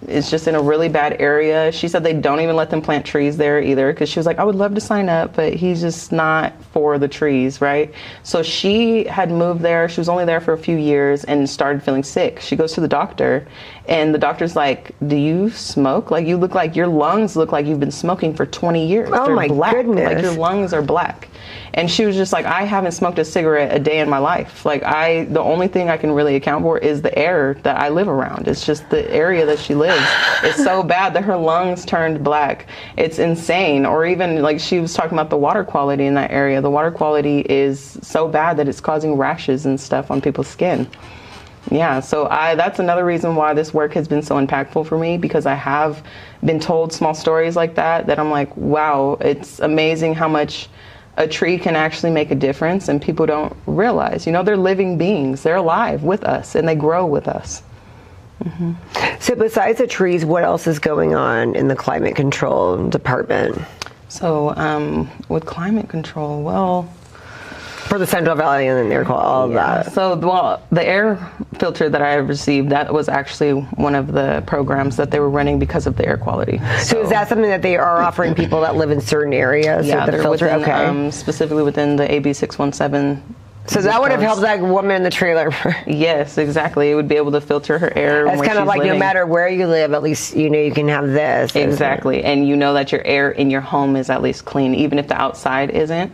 is just in a really bad area. She said they don't even let them plant trees there either, because she was like, I would love to sign up, but he's just not for the trees, right? So she had moved there. She was only there for a few years and started feeling sick. She goes to the doctor, and the doctor's like, do you smoke? Like, you look like your lungs look like you've been smoking for 20 years. Oh, They're my black. goodness. Like, your lungs are black. And she was just like, I haven't smoked a cigarette a day in my life. Like, the only thing I can really account for is the air that I live around. It's just the area that she lives. It's so bad that her lungs turned black. It's insane. Or even like she was talking about the water quality in that area. The water quality is so bad that it's causing rashes and stuff on people's skin. Yeah, so that's another reason why this work has been so impactful for me, because I have been told small stories like that I'm like, wow, it's amazing how much a tree can actually make a difference, and people don't realize, you know, they're living beings. They're alive with us, and they grow with us. Mm-hmm. So besides the trees, what else is going on in the climate control department? So with climate control, well, For the Central Valley and then air quality, all of that. So, well, the air filter that I received, that was actually one of the programs that they were running because of the air quality. So is that something that they are offering people that live in certain areas? Yeah, with the they're filter? within, Okay. specifically within the AB 617. So that would have helped that woman in the trailer. Yes, exactly. It would be able to filter her air. That's where kind of she's like living. no matter where you live, at least you know you can have this. Exactly. And you know that your air in your home is at least clean, even if the outside isn't.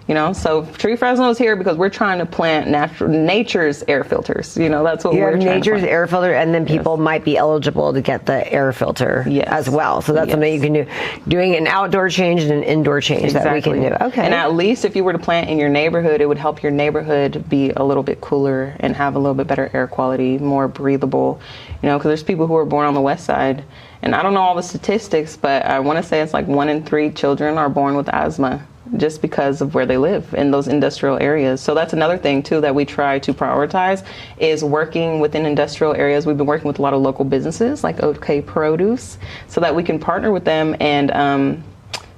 You know, so Tree Fresno is here because we're trying to plant nature's air filters. You know, that's what You we're have trying nature's to plant. air filter, and then people might be eligible to get the air filter as well. So that's something you can do. Doing an outdoor change and an indoor change that we can do. Okay. And at least if you were to plant in your neighborhood, it would help your neighborhood be a little bit cooler and have a little bit better air quality, more breathable. You know, because there's people who are born on the west side. And I don't know all the statistics, but I want to say it's like 1 in 3 children are born with asthma. just because of where they live in those industrial areas. So that's another thing too that we try to prioritize is working within industrial areas. We've been working with a lot of local businesses like OK Produce so that we can partner with them and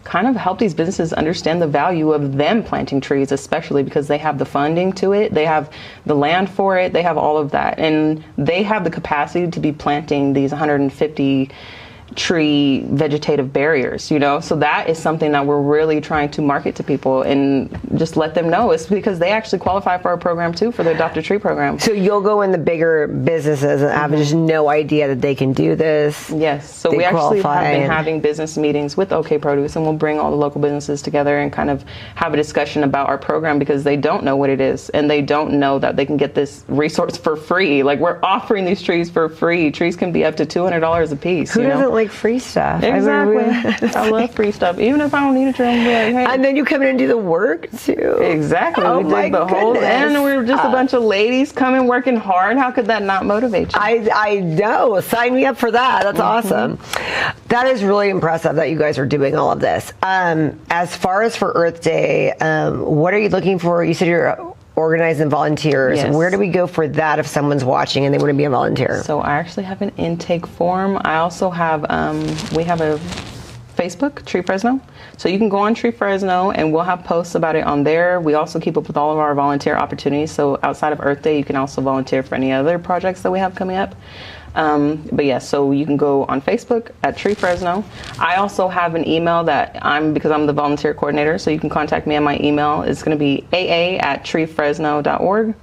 kind of help these businesses understand the value of them planting trees, especially because they have the funding to it, they have the land for it, they have all of that, and they have the capacity to be planting these 150 tree vegetative barriers, you know. So that is something that we're really trying to market to people and just let them know. It's because they actually qualify for our program too, for the Adopt a Tree program. So you'll go in the bigger businesses and have just no idea that they can do this. Yes. So we actually have been having business meetings with OK Produce, and we'll bring all the local businesses together and kind of have a discussion about our program because they don't know what it is and they don't know that they can get this resource for free. Like, we're offering these trees for free. Trees can be up to $200 a piece. Who doesn't like free stuff? Exactly. I love free stuff. Even if I don't need a tree, I'm like, hey. And then you come in and do the work too. Exactly. Oh, we did the whole, and we're just a bunch of ladies coming working hard. How could that not motivate you? I know. Sign me up for that. That's awesome. That is really impressive that you guys are doing all of this. As far as for Earth Day, what are you looking for? You said you're organizing volunteers. Yes. Where do we go for that if someone's watching and they want to be a volunteer? So I actually have an intake form. I also have, we have a Facebook, Tree Fresno. So you can go on Tree Fresno and we'll have posts about it on there. We also keep up with all of our volunteer opportunities. So outside of Earth Day, you can also volunteer for any other projects that we have coming up. But yeah, so you can go on Facebook at Tree Fresno. I also have an email that because I'm the volunteer coordinator, so you can contact me on my email. It's going to be aa@treefresno.org.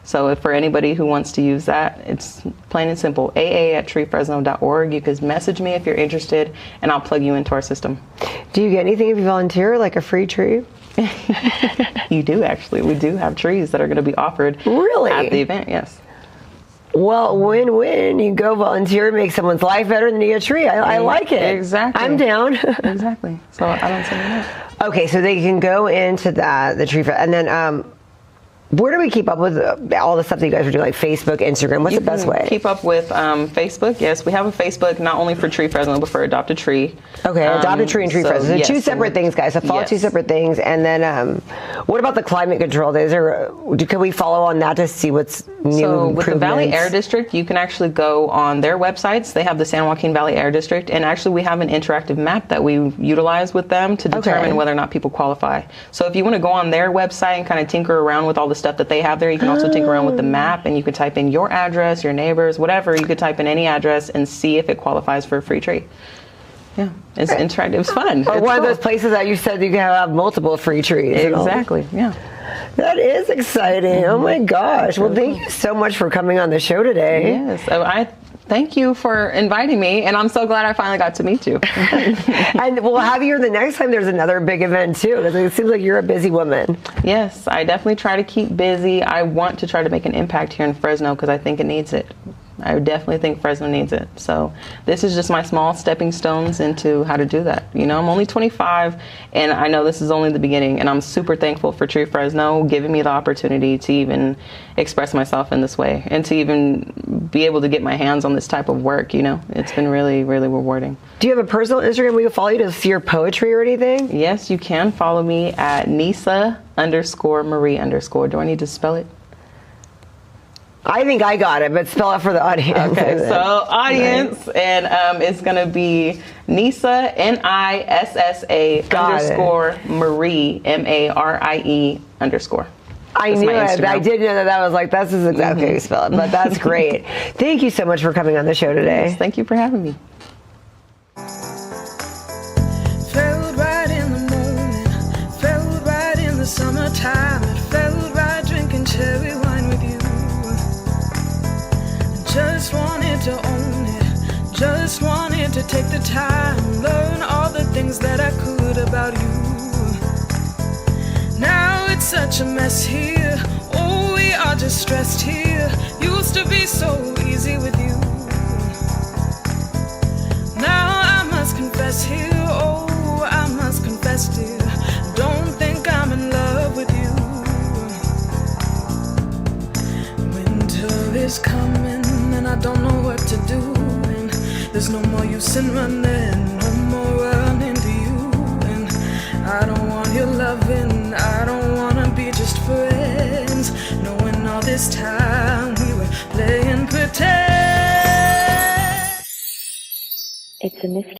So if for anybody who wants to use that, it's plain and simple, aa@treefresno.org. You can message me if you're interested, and I'll plug you into our system. Do you get anything if you volunteer, like a free tree? You do, actually. We do have trees that are going to be offered Really? at the event, yes. Well, win-win. You go volunteer, make someone's life better than you get a tree. I like it. Exactly. I'm down. Exactly. So I don't say no. Okay, so they can go into the tree, and then where do we keep up with all the stuff that you guys are doing, like Facebook, Instagram? What's the best way? Keep up with Facebook. Yes, we have a Facebook not only for Tree Fresno, but for Adopt a Tree. Okay, Adopt a Tree and Tree Fresno. So yes, two separate things, guys. So follow two separate things. And then what about the climate control days? Can we follow on that to see what's new? So with the Valley Air District, you can actually go on their websites. They have the San Joaquin Valley Air District, and actually we have an interactive map that we utilize with them to determine whether or not people qualify. So if you want to go on their website and kind of tinker around with all the stuff that they have there, you can also tinker around with the map, and you can type in your address, your neighbors, whatever. You could type in any address and see if it qualifies for a free tree. Yeah, it's interactive. It's fun. Or it's one cool. of those places that you said you can have multiple free trees. Exactly. Yeah. That is exciting. Oh my gosh. Well, thank you so much for coming on the show today. Yes. I thank you for inviting me, and I'm so glad I finally got to meet you. And we'll have you here the next time there's another big event too, because it seems like you're a busy woman. Yes, I definitely try to keep busy. I want to try to make an impact here in Fresno because I think it needs it. I definitely think Fresno needs it. So this is just my small stepping stones into how to do that. You know, I'm only 25, and I know this is only the beginning, and I'm super thankful for Tree Fresno giving me the opportunity to even express myself in this way and to even be able to get my hands on this type of work. You know, it's been really, really rewarding. Do you have a personal Instagram we can follow you to see your poetry or anything? Yes, you can follow me at Anissa_Marie_. Do I need to spell it? I think I got it, but spell it for the audience. Okay, so audience, and it's going to be Nissa, NISSA_Marie, MARIE_. I knew it. I did know that was like, that's exactly how you spell it, but that's great. Thank you so much for coming on the show today. Yes, thank you for having me. Felt right in the moment, felt right in the summertime. It felt right drinking cherry wine with you. Just wanted to own it, just wanted to take the time, learn all the things that I could about you. Now it's such a mess here, oh, we are just stressed here. Used to be so easy with you. Now I must confess here, oh, I must confess dear, don't think I'm in love with you. Winter is coming and I don't know what to do, and there's no more use in running, no more running to you, and I don't want of your loving. I don't wanna be just friends, knowing all this time we were playing pretend. It's a mystery.